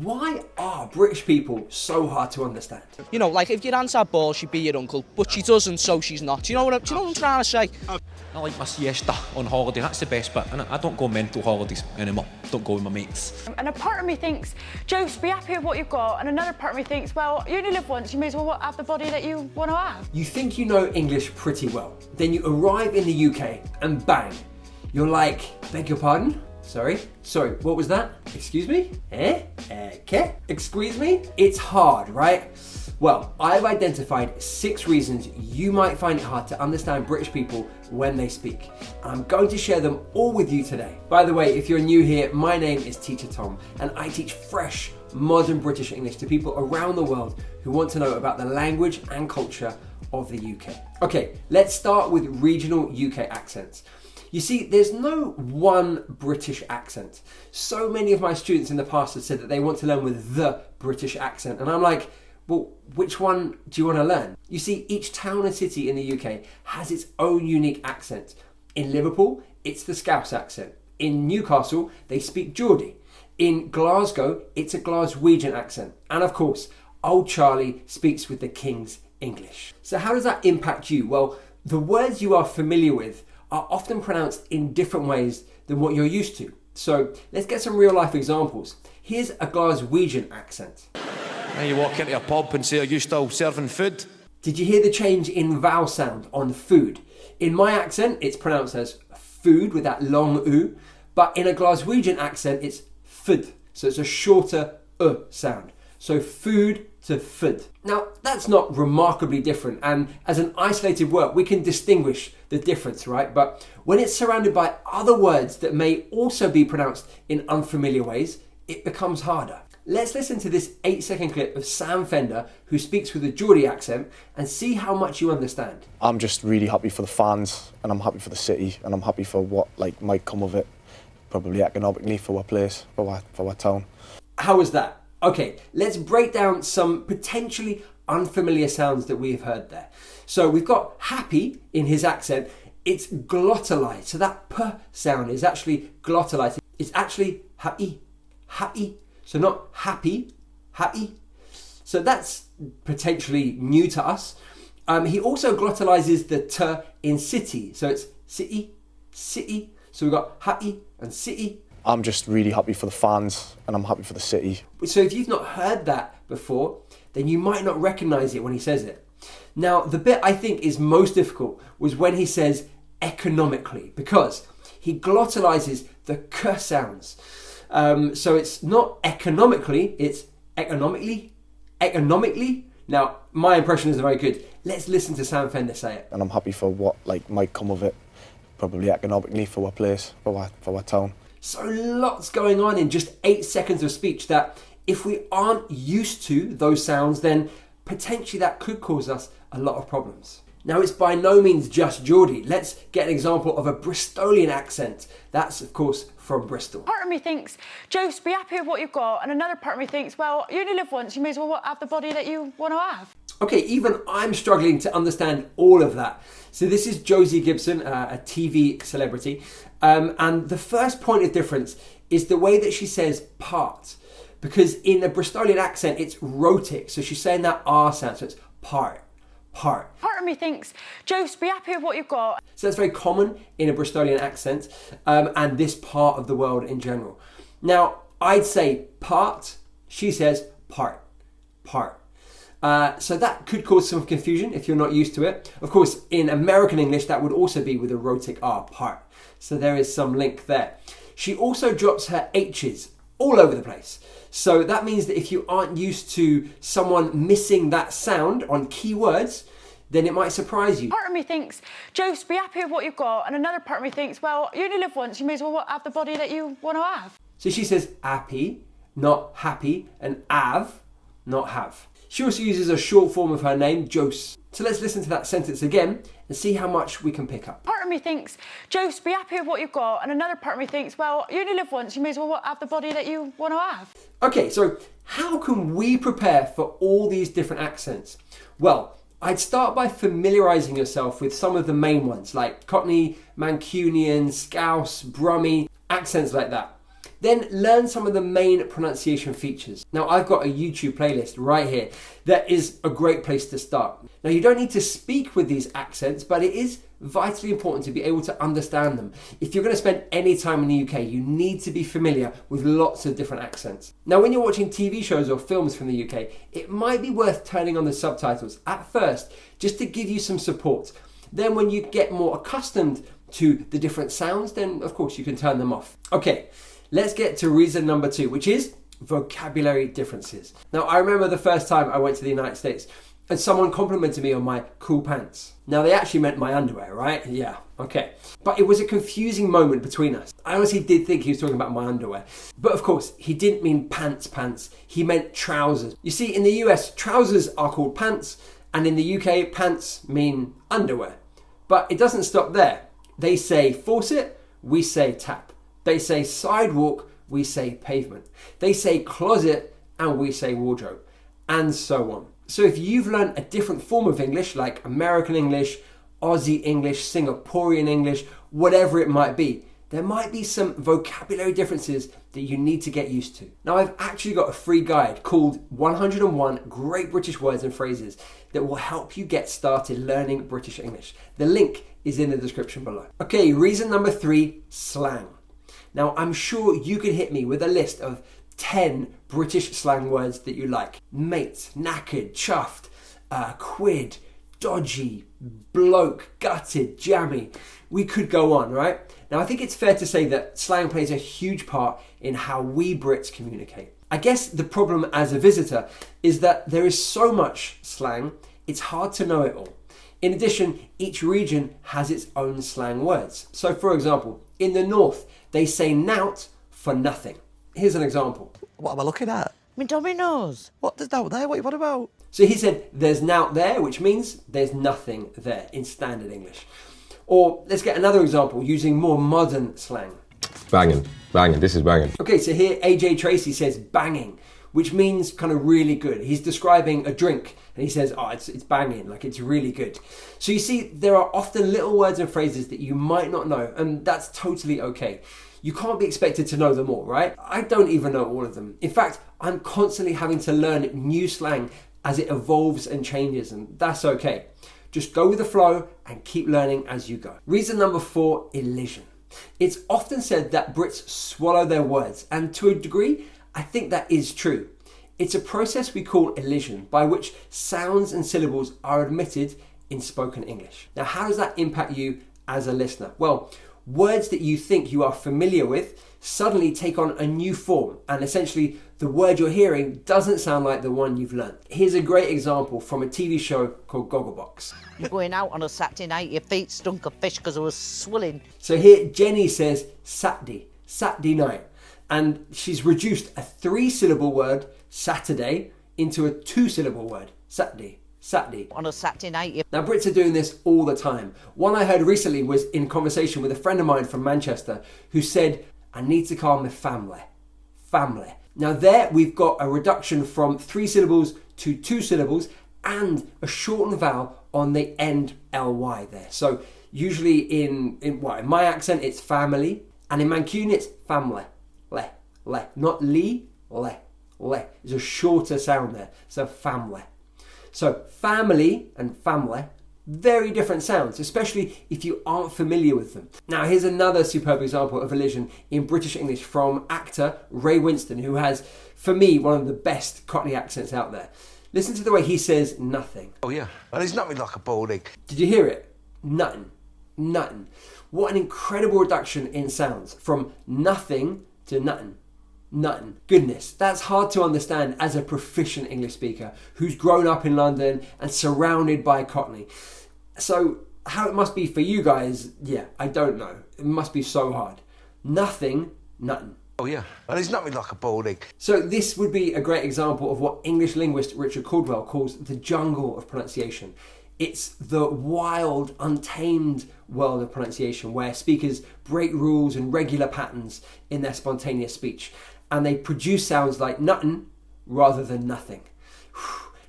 Why are British people so hard to understand? You know, like if your aunt had balls, she'd be your uncle, but she doesn't, so she's not. Do you know what I'm trying to say? I like my siesta on holiday, that's the best bit, innit? I don't go mental holidays anymore, don't go with my mates. And a part of me thinks, Jose, be happy with what you've got, and another part of me thinks, well, you only live once, you may as well have the body that you want to have. You think you know English pretty well, then you arrive in the UK and bang, you're like, beg your pardon? Sorry, what was that? Excuse me? ¿Qué? Excuse me? It's hard, right? Well, I've identified 6 reasons you might find it hard to understand British people when they speak. I'm going to share them all with you today. By the way, if you're new here, my name is Teacher Tom, and I teach fresh, modern British English to people around the world who want to know about the language and culture of the UK. Okay, let's start with regional UK accents. You see, there's no one British accent. So many of my students in the past have said that they want to learn with the British accent, and I'm like, well, which one do you want to learn? You see, each town and city in the UK has its own unique accent. In Liverpool, it's the Scouse accent. In Newcastle, they speak Geordie. In Glasgow, it's a Glaswegian accent. And of course, Old Charlie speaks with the King's English. So how does that impact you? Well, the words you are familiar with are often pronounced in different ways than what you're used to. So let's get some real life examples. Here's a Glaswegian accent. Now you walk into a pub and say, are you still serving food? Did you hear the change in vowel sound on food? In my accent, it's pronounced as food with that long oo, but in a Glaswegian accent, it's fud. So it's a shorter sound. So food to fud. Now, that's not remarkably different, and as an isolated word, we can distinguish the difference, right? But when it's surrounded by other words that may also be pronounced in unfamiliar ways, it becomes harder. Let's listen to this 8-second clip of Sam Fender, who speaks with a Geordie accent, and see how much you understand. I'm just really happy for the fans, and I'm happy for the city, and I'm happy for what might come of it, probably economically for our place, for our town. How was that? Okay, let's break down some potentially unfamiliar sounds that we've heard there. So we've got happy in his accent. It's glottalized. So that p sound is actually glottalized. It's actually happy. So not happy. So that's potentially new to us. He also glottalizes the t in city. So it's city. So we've got happy and city. I'm just really happy for the fans, and I'm happy for the city. So if you've not heard that before, then you might not recognize it when he says it. Now, the bit I think is most difficult was when he says economically, because he glottalizes the k sounds. So it's not economically, it's economically. Now, my impression isn't very good. Let's listen to Sam Fender say it. And I'm happy for what might come of it, probably economically for our place, for our town. So lots going on in just 8 seconds of speech that if we aren't used to those sounds, then potentially that could cause us a lot of problems. Now, it's by no means just Geordie. Let's get an example of a Bristolian accent. That's, of course, from Bristol. Part of me thinks, Jose, be happy with what you've got, and another part of me thinks, well, you only live once, you may as well have the body that you want to have. Okay, even I'm struggling to understand all of that. So this is Josie Gibson, a TV celebrity. And the first point of difference is the way that she says part. Because in a Bristolian accent, it's rhotic. So she's saying that R sound, so it's part. Part of me thinks, Jose, be happy with what you've got. So that's very common in a Bristolian accent and this part of the world in general. Now, I'd say part, she says part. So that could cause some confusion if you're not used to it. Of course, in American English, that would also be with a rhotic R, part. So there is some link there. She also drops her H's all over the place. So that means that if you aren't used to someone missing that sound on key words, then it might surprise you. Part of me thinks, Jose, be happy with what you've got, and another part of me thinks, well, you only live once, you may as well have the body that you want to have. So she says happy, not happy, and have, not have. She also uses a short form of her name, Jose. So let's listen to that sentence again and see how much we can pick up. Part of me thinks, Jose, be happy with what you've got, and another part of me thinks, well, you only live once, you may as well have the body that you want to have. Okay, so how can we prepare for all these different accents? Well, I'd start by familiarising yourself with some of the main ones, like Cockney, Mancunian, Scouse, Brummie, accents like that. Then learn some of the main pronunciation features. Now I've got a YouTube playlist right here that is a great place to start. Now you don't need to speak with these accents, but it is vitally important to be able to understand them. If you're going to spend any time in the UK, you need to be familiar with lots of different accents. Now when you're watching TV shows or films from the UK, it might be worth turning on the subtitles at first just to give you some support. Then when you get more accustomed to the different sounds, then of course you can turn them off. Okay, let's get to reason number 2, which is vocabulary differences. Now I remember the first time I went to the United States and someone complimented me on my cool pants. Now they actually meant my underwear, right? Yeah, okay. But it was a confusing moment between us. I honestly did think he was talking about my underwear. But of course, he didn't mean pants. He meant trousers. You see, in the US, trousers are called pants, and in the UK, pants mean underwear. But it doesn't stop there. They say faucet, we say tap. They say sidewalk, we say pavement. They say closet, and we say wardrobe, and so on. So if you've learned a different form of English, like American English, Aussie English, Singaporean English, whatever it might be, there might be some vocabulary differences that you need to get used to. Now I've actually got a free guide called 101 Great British Words and Phrases that will help you get started learning British English. The link is in the description below. Okay, reason number 3, slang. Now I'm sure you could hit me with a list of 10 British slang words that you like. Mate, knackered, chuffed, quid, dodgy, bloke, gutted, jammy. We could go on, right? Now I think it's fair to say that slang plays a huge part in how we Brits communicate. I guess the problem as a visitor is that there is so much slang, it's hard to know it all. In addition, each region has its own slang words. So for example, in the north, they say nout for nothing. Here's an example. What am I looking at? Me Domino's. What? There's nout there? What about? So he said, there's nout there, which means there's nothing there in standard English. Or let's get another example using more modern slang. Banging, this is banging. Okay, so here AJ Tracy says banging, which means kind of really good. He's describing a drink and he says, oh, it's banging, like it's really good. So you see, there are often little words and phrases that you might not know, and that's totally okay. You can't be expected to know them all, right? I don't even know all of them. In fact, I'm constantly having to learn new slang as it evolves and changes, and that's okay. Just go with the flow and keep learning as you go. Reason number 4, elision. It's often said that Brits swallow their words, and to a degree, I think that is true. It's a process we call elision, by which sounds and syllables are omitted in spoken English. Now, how does that impact you as a listener? Well, words that you think you are familiar with suddenly take on a new form, and essentially the word you're hearing doesn't sound like the one you've learned. Here's a great example from a TV show called Gogglebox. You're going out on a Saturday night, your feet stunk of fish because I was swilling. So here Jenny says Saturday night, and she's reduced a 3-syllable word, Saturday, into a 2-syllable word, Saturday. On a Saturday night. Now Brits are doing this all the time. One I heard recently was in conversation with a friend of mine from Manchester who said, I need to call my family. Now there we've got a reduction from 3 syllables to 2 syllables and a shortened vowel on the end ly there. So usually in my accent it's family, and in Mancunian it's family. Le. Not le. There's a shorter sound there. So family. So family and family, very different sounds, especially if you aren't familiar with them. Now here's another superb example of elision in British English from actor Ray Winston, who has, for me, one of the best Cockney accents out there. Listen to the way he says nothing. Oh yeah, and it's nothing like a bald egg. Did you hear it? Nothing. What an incredible reduction in sounds, from nothing to nothing. Goodness, that's hard to understand as a proficient English speaker who's grown up in London and surrounded by Cockney. So how it must be for you guys, yeah, I don't know. It must be so hard. Nothing. Oh yeah, and it's nothing like a bald egg. So this would be a great example of what English linguist Richard Caldwell calls the jungle of pronunciation. It's the wild, untamed world of pronunciation where speakers break rules and regular patterns in their spontaneous speech, and they produce sounds like nuttin rather than nothing.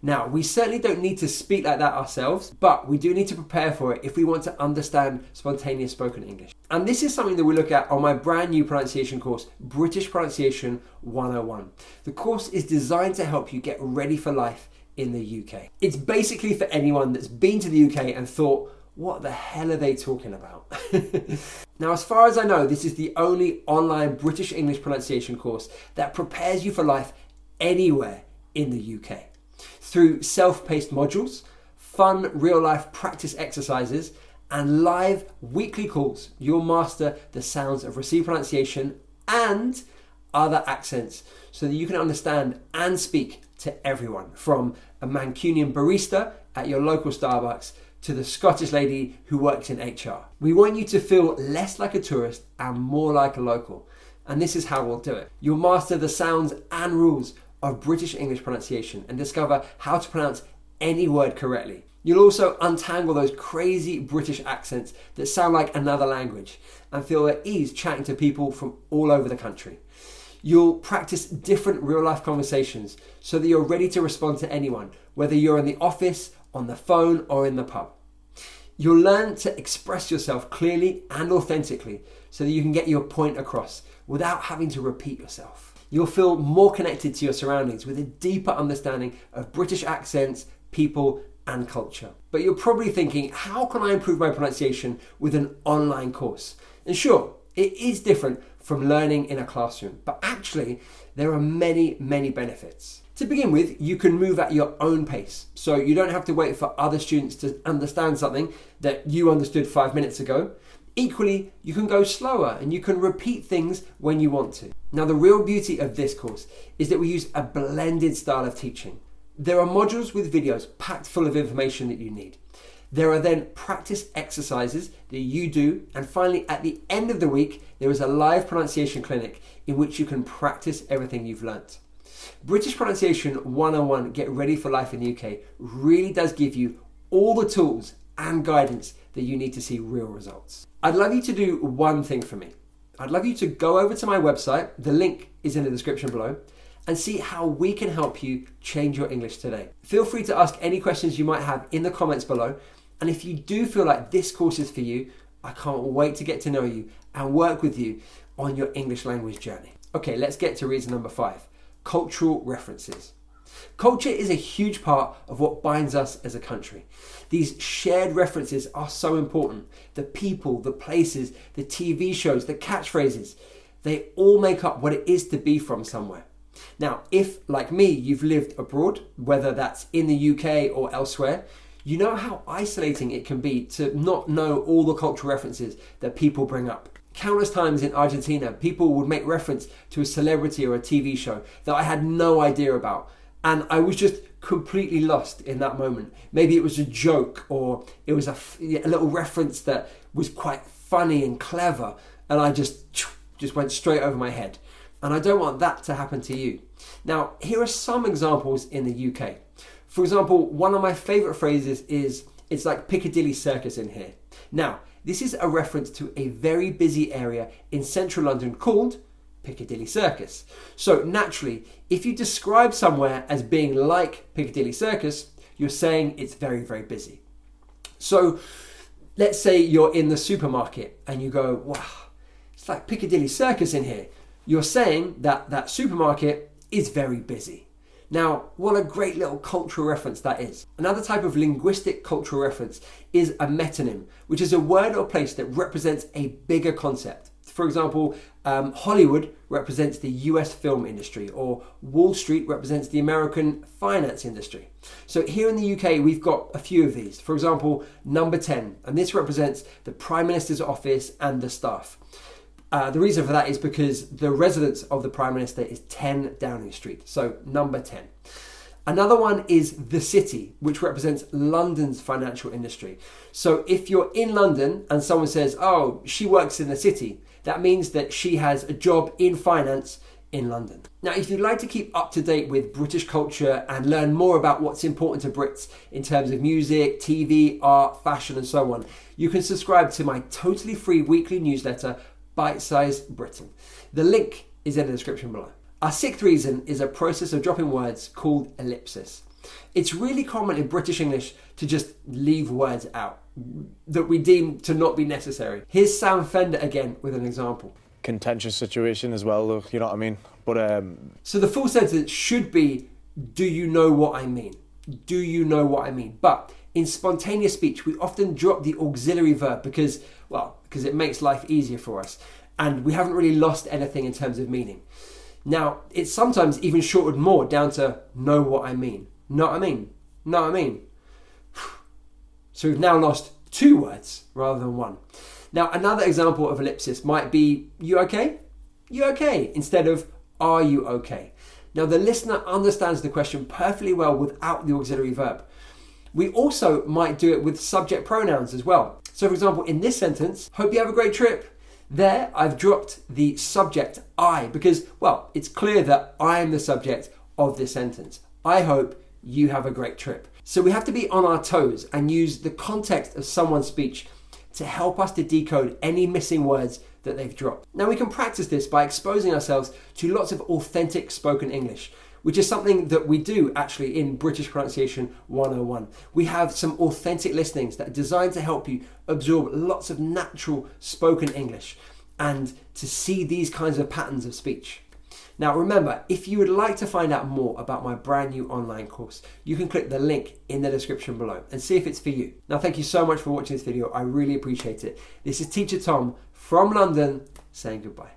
Now, we certainly don't need to speak like that ourselves, but we do need to prepare for it if we want to understand spontaneous spoken English. And this is something that we look at on my brand new pronunciation course, British Pronunciation 101. The course is designed to help you get ready for life in the UK. It's basically for anyone that's been to the UK and thought, what the hell are they talking about? Now, as far as I know, this is the only online British English pronunciation course that prepares you for life anywhere in the UK. Through self-paced modules, fun real-life practice exercises, and live weekly calls, you'll master the sounds of received pronunciation and other accents so that you can understand and speak to everyone, from a Mancunian barista at your local Starbucks to the Scottish lady who works in HR. We want you to feel less like a tourist and more like a local. And this is how we'll do it. You'll master the sounds and rules of British English pronunciation and discover how to pronounce any word correctly. You'll also untangle those crazy British accents that sound like another language and feel at ease chatting to people from all over the country. You'll practice different real-life conversations so that you're ready to respond to anyone, whether you're in the office, on the phone, or in the pub. You'll learn to express yourself clearly and authentically so that you can get your point across without having to repeat yourself. You'll feel more connected to your surroundings with a deeper understanding of British accents, people, and culture. But you're probably thinking, how can I improve my pronunciation with an online course? And sure, it is different from learning in a classroom, but actually there are many, many benefits. To begin with, you can move at your own pace, so you don't have to wait for other students to understand something that you understood 5 minutes ago. Equally, you can go slower and you can repeat things when you want to. Now, the real beauty of this course is that we use a blended style of teaching. There are modules with videos packed full of information that you need. There are then practice exercises that you do, and finally at the end of the week there is a live pronunciation clinic in which you can practice everything you've learnt. British Pronunciation 101 Get Ready for Life in the UK really does give you all the tools and guidance that you need to see real results. I'd love you to do one thing for me. I'd love you to go over to my website, the link is in the description below, and see how we can help you change your English today. Feel free to ask any questions you might have in the comments below. And if you do feel like this course is for you, I can't wait to get to know you and work with you on your English language journey. Okay, let's get to reason number 5, cultural references. Culture is a huge part of what binds us as a country. These shared references are so important. The people, the places, the TV shows, the catchphrases, they all make up what it is to be from somewhere. Now, if, like me, you've lived abroad, whether that's in the UK or elsewhere, you know how isolating it can be to not know all the cultural references that people bring up. Countless times in Argentina, people would make reference to a celebrity or a TV show that I had no idea about. And I was just completely lost in that moment. Maybe it was a joke or it was a little reference that was quite funny and clever. And I just went straight over my head. And I don't want that to happen to you. Now, here are some examples in the UK. For example, one of my favourite phrases is, it's like Piccadilly Circus in here. Now, this is a reference to a very busy area in central London called Piccadilly Circus. So naturally, if you describe somewhere as being like Piccadilly Circus, you're saying it's very, very busy. So let's say you're in the supermarket and you go, wow, it's like Piccadilly Circus in here. You're saying that that supermarket is very busy. Now, what a great little cultural reference that is. Another type of linguistic cultural reference is a metonym, which is a word or place that represents a bigger concept. For example, Hollywood represents the US film industry, or Wall Street represents the American finance industry. So here in the UK, we've got a few of these. For example, number 10, and this represents the Prime Minister's office and the staff. The reason for that is because the residence of the Prime Minister is 10 Downing Street, so number 10. Another one is the city, which represents London's financial industry. So if you're in London and someone says, oh, she works in the city, that means that she has a job in finance in London. Now, if you'd like to keep up to date with British culture and learn more about what's important to Brits in terms of music, TV, art, fashion, and so on, you can subscribe to my totally free weekly newsletter, Bite-Sized Britain. The link is in the description below. Our 6th reason is a process of dropping words called ellipsis. It's really common in British English to just leave words out that we deem to not be necessary. Here's Sam Fender again with an example. Contentious situation as well, though, you know what I mean? But So the full sentence should be, do you know what I mean? Do you know what I mean? But in spontaneous speech, we often drop the auxiliary verb because it makes life easier for us. And we haven't really lost anything in terms of meaning. Now, it's sometimes even shortened more down to know what I mean. Know what I mean? Know what I mean? So we've now lost 2 words rather than 1. Now, another example of ellipsis might be, you okay? You okay? Instead of, are you okay? Now, the listener understands the question perfectly well without the auxiliary verb. We also might do it with subject pronouns as well. So, for example, in this sentence, hope you have a great trip. There, I've dropped the subject I because, well, it's clear that I am the subject of this sentence. I hope you have a great trip. So we have to be on our toes and use the context of someone's speech to help us to decode any missing words that they've dropped. Now we can practice this by exposing ourselves to lots of authentic spoken English, which is something that we do actually in British Pronunciation 101. We have some authentic listenings that are designed to help you absorb lots of natural spoken English and to see these kinds of patterns of speech. Now remember, if you would like to find out more about my brand new online course, you can click the link in the description below and see if it's for you. Now thank you so much for watching this video, I really appreciate it. This is Teacher Tom from London saying goodbye.